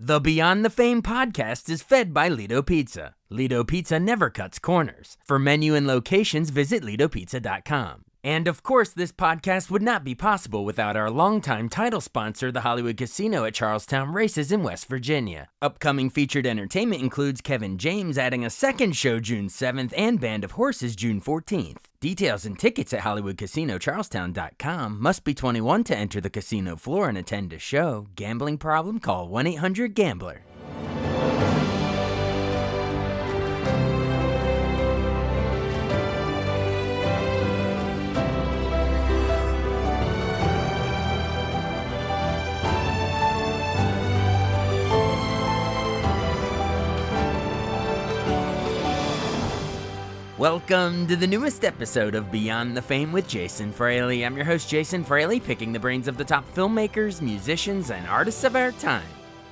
The Beyond the Fame podcast is fed by Lido Pizza. Lido Pizza never cuts corners. For menu and locations, visit LidoPizza.com. And of course, this podcast would not be possible without our longtime title sponsor, the Hollywood Casino at Charlestown Races in West Virginia. Upcoming featured entertainment includes Kevin James adding a second show June 7th and Band of Horses June 14th. Details and tickets at HollywoodCasinoCharlestown.com. Must be 21 to enter the casino floor and attend a show. Gambling problem? Call 1-800-GAMBLER. Welcome to the newest episode of Beyond the Fame with Jason Fraley. I'm your host, Jason Fraley, picking the brains of the top filmmakers, musicians, and artists of our time.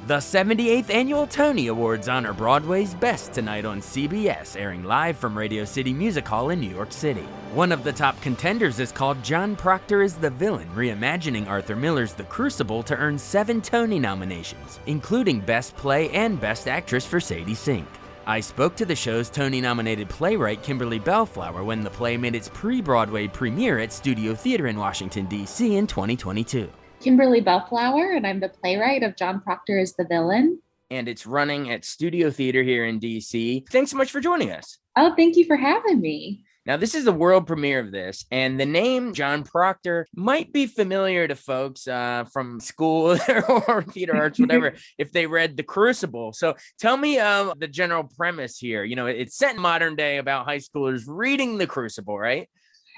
The 78th Annual Tony Awards honor Broadway's best tonight on CBS, airing live from Radio City Music Hall in New York City. One of the top contenders is called John Proctor is the Villain, reimagining Arthur Miller's The Crucible to earn 7 Tony nominations, including Best Play and Best Actress for Sadie Sink. I spoke to the show's Tony-nominated playwright Kimberly Belflower when the play made its pre-Broadway premiere at Studio Theater in Washington, D.C. in 2022. Kimberly Belflower, and I'm the playwright of John Proctor is the Villain. And it's running at Studio Theater here in D.C. Thanks so much for joining us. Oh, thank you for having me. Now, this is the world premiere of this, and the name John Proctor might be familiar to folks from school or theater arts, whatever, if they read The Crucible. So tell me the general premise here. You know, it's set in modern day about high schoolers reading The Crucible, right?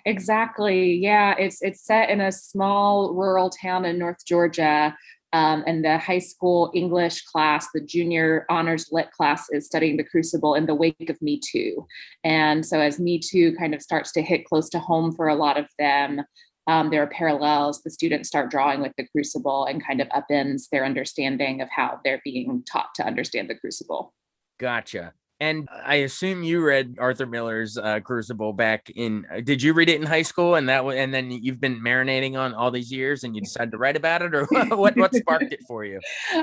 Exactly. Yeah, it's set in a small rural town in North Georgia. And the high school English class, the junior honors lit class, is studying The Crucible in the wake of Me Too. And so as Me Too kind of starts to hit close to home for a lot of them, there are parallels. The students start drawing with The Crucible and kind of upends their understanding of how they're being taught to understand The Crucible. Gotcha. And I assume you read Arthur Miller's Crucible back in. Did you read it in high school, and then you've been marinating on all these years, and you decided to write about it, or what sparked it for you?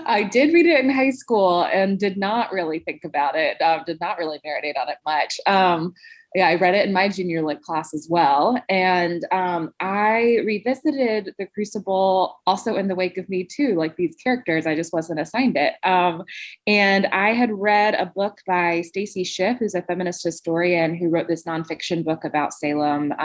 I did read it in high school and did not really think about it. Did not really marinate on it much. I read it in my junior lit class as well. And I revisited The Crucible also in the wake of Me Too, like these characters. I just wasn't assigned it. And I had read a book by Stacy Schiff, who's a feminist historian who wrote this nonfiction book about Salem.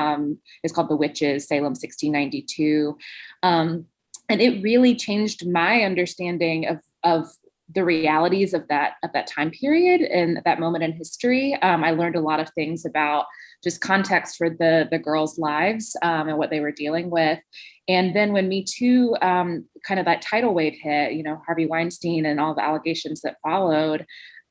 It's called The Witches, Salem 1692. And it really changed my understanding of the realities of that time period and that moment in history. I learned a lot of things about just context for the girls' lives and what they were dealing with. And then when Me Too, kind of that tidal wave hit, you know, Harvey Weinstein and all the allegations that followed,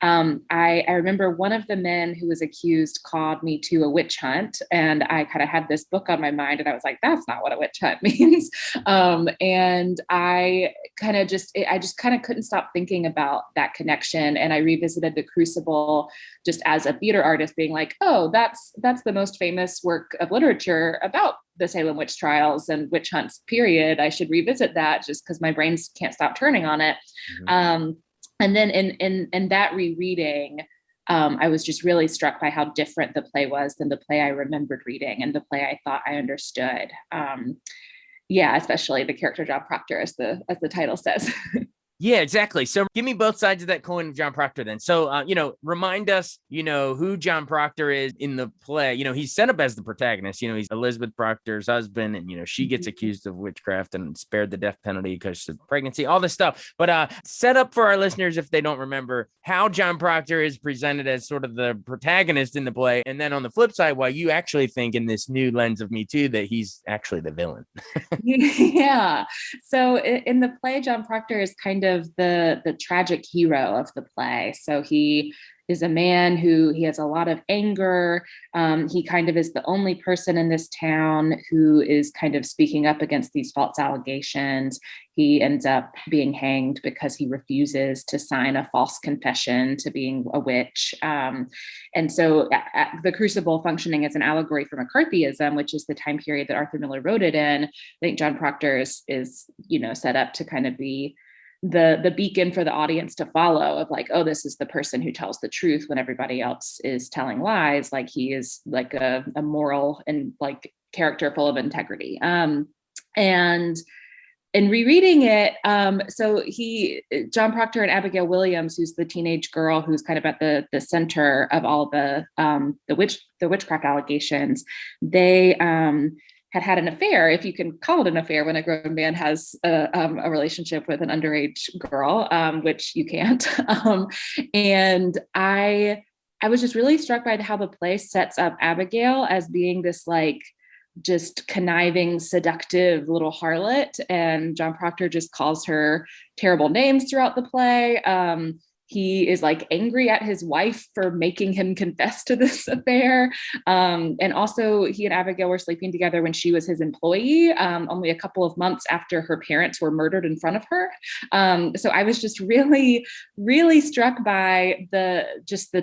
I remember one of the men who was accused called Me Too a witch hunt. And I kind of had this book on my mind and I was like, that's not what a witch hunt means. And I just couldn't stop thinking about that connection. And I revisited The Crucible just as a theater artist being like, oh, that's the most famous work of literature about the Salem witch trials and witch hunts, period. I should revisit that just because my brain can't stop turning on it. Mm-hmm. And then in that rereading, I was just really struck by how different the play was than the play I remembered reading and the play I thought I understood. Especially the character John Proctor, as the title says. Yeah, exactly. So give me both sides of that coin of John Proctor then. So, remind us, who John Proctor is in the play. He's set up as the protagonist. He's Elizabeth Proctor's husband, and, she gets accused of witchcraft and spared the death penalty because of pregnancy, all this stuff. But set up for our listeners, if they don't remember, how John Proctor is presented as sort of the protagonist in the play. And then on the flip side, why you actually think in this new lens of Me Too that he's actually the villain. Yeah. So in the play, John Proctor is kind of the tragic hero of the play. So he is a man who he has a lot of anger. He kind of is the only person in this town who is kind of speaking up against these false allegations. He ends up being hanged because he refuses to sign a false confession to being a witch. And so the Crucible functioning as an allegory for McCarthyism, which is the time period that Arthur Miller wrote it in, I think John Proctor is set up to kind of be the beacon for the audience to follow of like, oh, this is the person who tells the truth when everybody else is telling lies. Like he is like a moral and like character full of integrity. And in rereading it, John Proctor and Abigail Williams, who's the teenage girl who's kind of at the center of all the witchcraft allegations, they had an affair, if you can call it an affair, when a grown man has a relationship with an underage girl, which you can't. And I was just really struck by how the play sets up Abigail as being this like just conniving, seductive little harlot. And John Proctor just calls her terrible names throughout the play. He is like angry at his wife for making him confess to this affair. And also he and Abigail were sleeping together when she was his employee, only a couple of months after her parents were murdered in front of her. So I was just really, really struck by the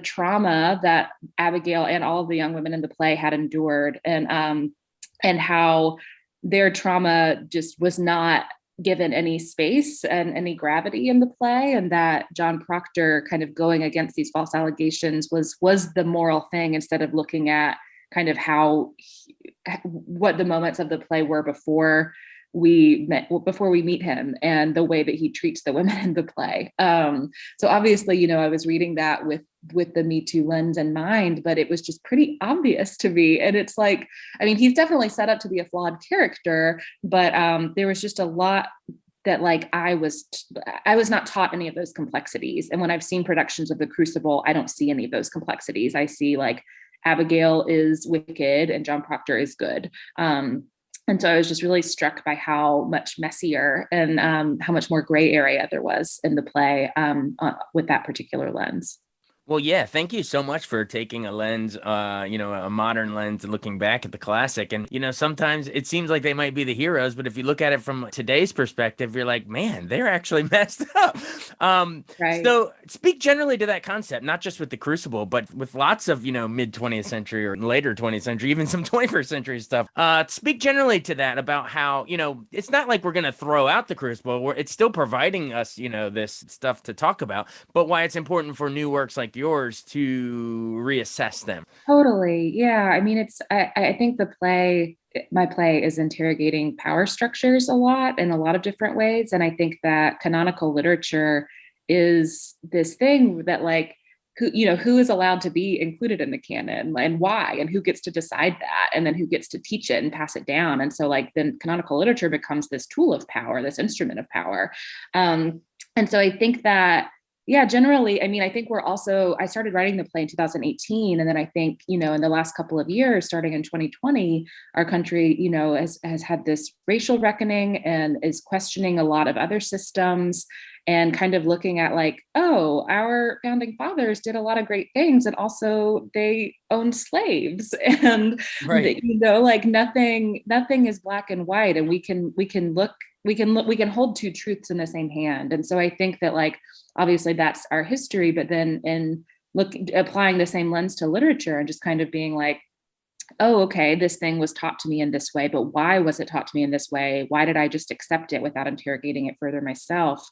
trauma that Abigail and all of the young women in the play had endured, and how their trauma just was not given any space and any gravity in the play, and that John Proctor kind of going against these false allegations was the moral thing, instead of looking at kind of what the moments of the play were before we meet him, and the way that he treats the women in the play. So obviously, I was reading that with the Me Too lens in mind, but it was just pretty obvious to me. And it's like, I mean, he's definitely set up to be a flawed character, but there was just a lot that like I was not taught any of those complexities. And when I've seen productions of The Crucible, I don't see any of those complexities. I see like Abigail is wicked and John Proctor is good. And so I was just really struck by how much messier and how much more gray area there was in the play with that particular lens. Well, yeah, thank you so much for taking a lens, a modern lens and looking back at the classic. And, sometimes it seems like they might be the heroes, but if you look at it from today's perspective, you're like, man, they're actually messed up. Right. So speak generally to that concept, not just with The Crucible, but with lots of, mid 20th century or later 20th century, even some 21st century stuff. Speak generally to that about how, it's not like we're going to throw out The Crucible. It's still providing us, this stuff to talk about, but why it's important for new works like yours to reassess them. Totally. Yeah. I mean, I think my play is interrogating power structures a lot in a lot of different ways. And I think that canonical literature is this thing that like, who is allowed to be included in the canon and why, and who gets to decide that, and then who gets to teach it and pass it down. And so like then canonical literature becomes this tool of power, this instrument of power. And so I think that, yeah, generally, I mean, I think I started writing the play in 2018. And then I think, in the last couple of years, starting in 2020, our country, has had this racial reckoning and is questioning a lot of other systems, and kind of looking at like, oh, our founding fathers did a lot of great things, and also they owned slaves, and right. like nothing is black and white, and we can hold two truths in the same hand. And so I think that like obviously that's our history, but then applying the same lens to literature and just kind of being like, oh, okay, this thing was taught to me in this way, but why was it taught to me in this way? Why did I just accept it without interrogating it further myself?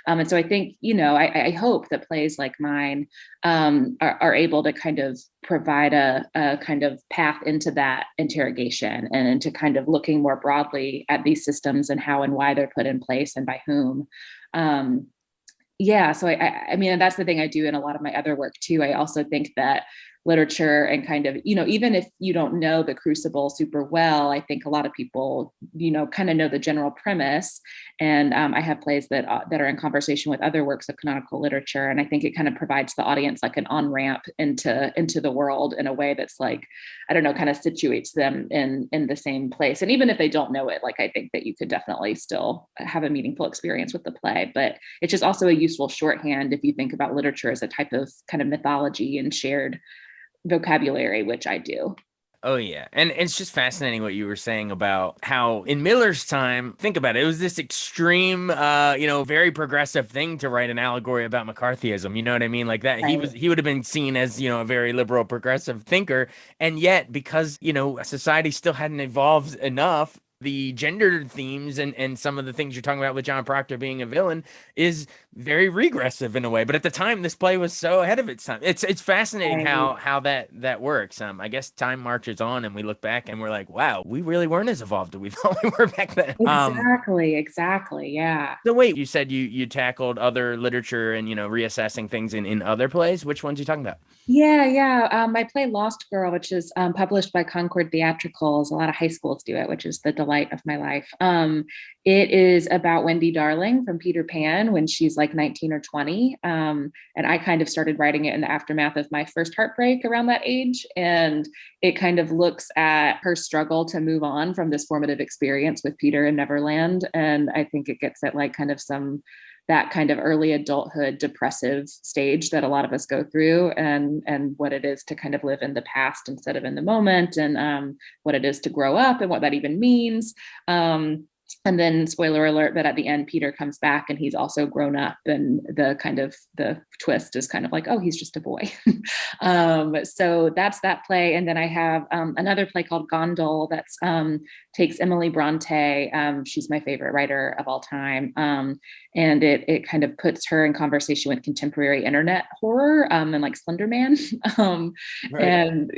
And so I think, I hope that plays like mine are able to kind of provide a kind of path into that interrogation, and into kind of looking more broadly at these systems and how and why they're put in place and by whom. So I mean, that's the thing I do in a lot of my other work too. I also think that literature and kind of, even if you don't know The Crucible super well, I think a lot of people, kind of know the general premise. And I have plays that are in conversation with other works of canonical literature. And I think it kind of provides the audience like an on-ramp into the world in a way that's like, I don't know, kind of situates them in the same place. And even if they don't know it, like, I think that you could definitely still have a meaningful experience with the play. But it's just also a useful shorthand if you think about literature as a type of kind of mythology and shared vocabulary, which I do. Oh, yeah. And it's just fascinating what you were saying about how in Miller's time, think about it, it was this extreme, very progressive thing to write an allegory about McCarthyism. You know what I mean? Like that, Right. he would have been seen as, a very liberal progressive thinker. And yet, because, society still hadn't evolved enough, The gender themes and some of the things you're talking about with John Proctor being a villain is very regressive in a way. But at the time, this play was so ahead of its time. It's fascinating Right. how that works. I guess time marches on, and we look back and we're like, wow, we really weren't as evolved as we thought we were back then. Exactly. Yeah. So wait, you said you tackled other literature and reassessing things in other plays. Which ones are you talking about? Yeah. I play Lost Girl, which is published by Concord Theatricals. A lot of high schools do it, which is the delight of my life. It is about Wendy Darling from Peter Pan when she's like 19 or 20. And I kind of started writing it in the aftermath of my first heartbreak around that age. And it kind of looks at her struggle to move on from this formative experience with Peter in Neverland. And I think it gets at like kind of that kind of early adulthood depressive stage that a lot of us go through, and what it is to kind of live in the past instead of in the moment, and what it is to grow up and what that even means. And then spoiler alert, but at the end, Peter comes back and he's also grown up, and the twist is kind of like, oh, he's just a boy. So that's that play. And then I have another play called Gondol that's takes Emily Bronte. She's my favorite writer of all time. And it kind of puts her in conversation with contemporary internet horror, and like Slender Man. Right.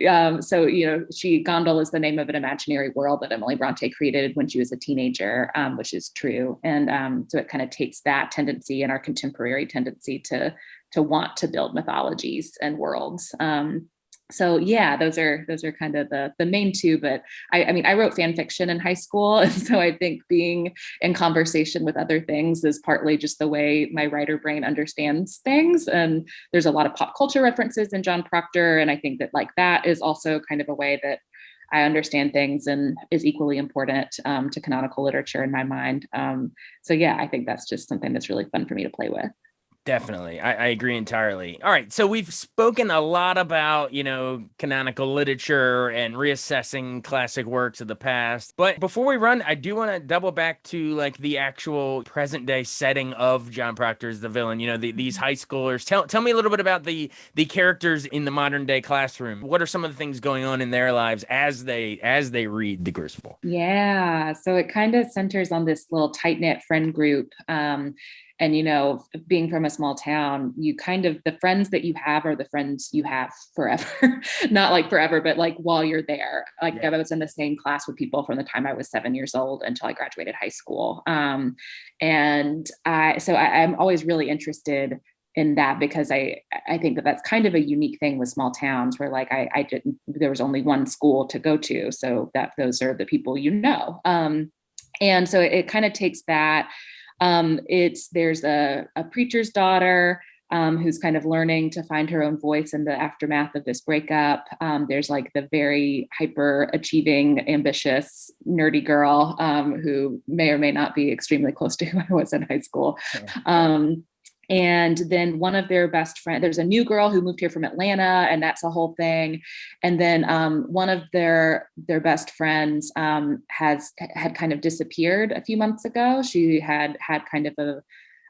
So, Gondol is the name of an imaginary world that Emily Bronte created when she was a teenager, which is true. And so it kind of takes that tendency and our contemporary tendency to want to build mythologies and worlds. So yeah, those are kind of the main two. But I mean, I wrote fan fiction in high school, and so I think being in conversation with other things is partly just the way my writer brain understands things. And there's a lot of pop culture references in John Proctor, and I think that like that is also kind of a way that I understand things and is equally important to canonical literature in my mind. So yeah, I think that's just something that's really fun for me to play with. Definitely. I agree entirely. All right. So we've spoken a lot about, canonical literature and reassessing classic works of the past. But before we run, I do want to double back to like the actual present day setting of John Proctor as the villain, these high schoolers. Tell me a little bit about the characters in the modern day classroom. What are some of the things going on in their lives as they read The Crucible? Yeah, so it kind of centers on this little tight knit friend group. And being from a small town, you kind of, the friends that you have are the friends you have forever. Not like forever, but like while you're there. Like Yeah. I was in the same class with people from the time I was 7 years old until I graduated high school. I'm always really interested in that, because I think that that's kind of a unique thing with small towns where like I didn't, there was only one school to go to, so that those are the people and so it kind of takes that. There's a preacher's daughter who's kind of learning to find her own voice in the aftermath of this breakup. There's like the very hyper achieving, ambitious, nerdy girl who may or may not be extremely close to who I was in high school. And then one of their best friends, there's a new girl who moved here from Atlanta, and that's a whole thing. And then one of their best friends had kind of disappeared a few months ago. She had kind of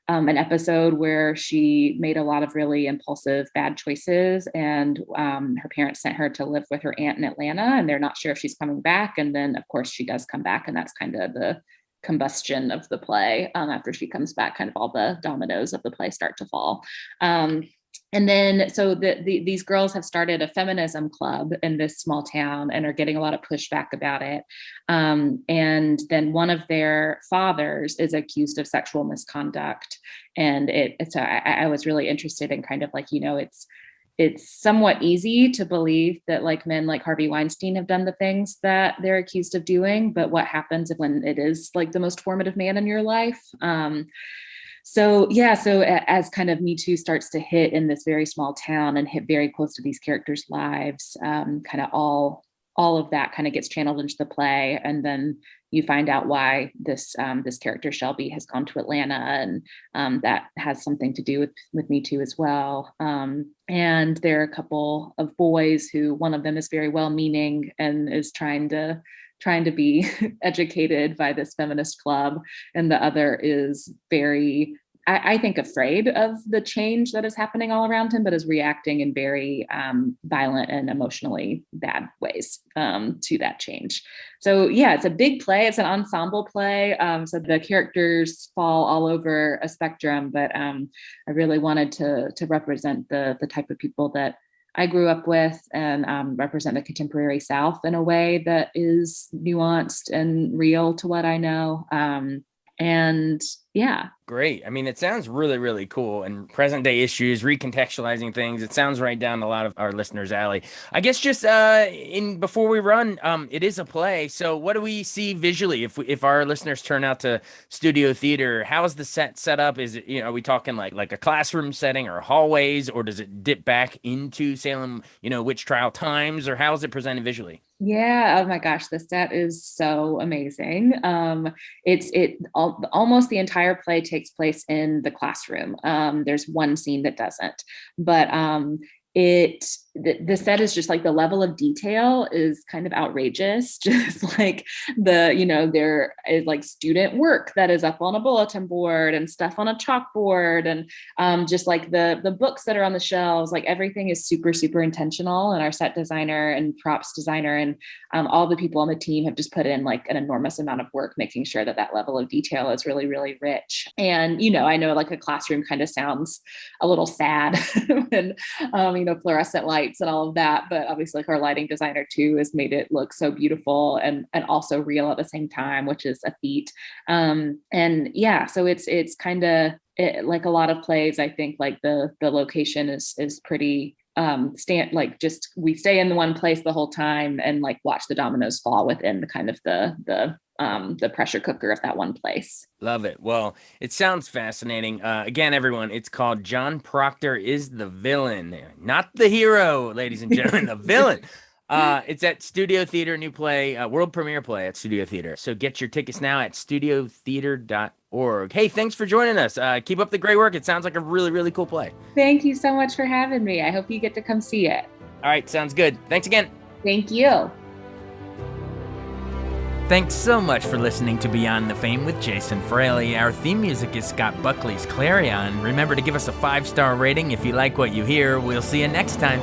an episode where she made a lot of really impulsive bad choices, and her parents sent her to live with her aunt in Atlanta, and they're not sure if she's coming back. And then of course she does come back, and that's kind of the combustion of the play. After she comes back, kind of all the dominoes of the play start to fall. And then so these girls have started a feminism club in this small town and are getting a lot of pushback about it. And then one of their fathers is accused of sexual misconduct. And I was really interested in kind of like, it's somewhat easy to believe that like men like Harvey Weinstein have done the things that they're accused of doing, but what happens when it is like the most formative man in your life? So as kind of Me Too starts to hit in this very small town and hit very close to these characters' lives, kind of all of that kind of gets channeled into the play, and then you find out why this character Shelby has gone to Atlanta, and that has something to do with Me Too as well. And there are a couple of boys who, one of them is very well-meaning and is trying to be educated by this feminist club, and the other is very I think, afraid of the change that is happening all around him, but is reacting in very violent and emotionally bad ways to that change. So yeah, it's a big play. It's an ensemble play. So the characters fall all over a spectrum, but I really wanted to represent the type of people that I grew up with, and represent the contemporary South in a way that is nuanced and real to what I know. And yeah. Great. I mean, it sounds really, really cool. And present day issues, recontextualizing things. It sounds right down a lot of our listeners' alley. I guess just before we run, it is a play. So what do we see visually if our listeners turn out to studio theater? How is the set up? Is it, are we talking like a classroom setting or hallways, or does it dip back into Salem, witch trial times, or how is it presented visually? Yeah. Oh my gosh, the set is so amazing. Almost the entire play takes place in the classroom. There's one scene that doesn't, but the set is just like, the level of detail is kind of outrageous. Just like there is like student work that is up on a bulletin board and stuff on a chalkboard, and just like the books that are on the shelves, like everything is super, super intentional. And our set designer and props designer and all the people on the team have just put in like an enormous amount of work, making sure that level of detail is really, really rich. And, I know like a classroom kind of sounds a little sad and, fluorescent lights and all of that, but obviously like our lighting designer too has made it look so beautiful and also real at the same time, which is a feat. And yeah, so it's kind of like a lot of plays. I think like the location is pretty we stay in the one place the whole time and like watch the dominoes fall within the kind of the pressure cooker of that one place. Love it. Well, it sounds fascinating. Again, everyone, it's called John Proctor is the Villain, not the hero, ladies and gentlemen, the villain. It's at Studio Theater, new play, world premiere play at Studio Theater. So get your tickets now at studiotheater.org. Hey, thanks for joining us. Keep up the great work. It sounds like a really, really cool play. Thank you so much for having me. I hope you get to come see it. All right, sounds good. Thanks again. Thank you. Thanks so much for listening to Beyond the Fame with Jason Fraley. Our theme music is Scott Buckley's Clarion. Remember to give us a 5-star rating if you like what you hear. We'll see you next time.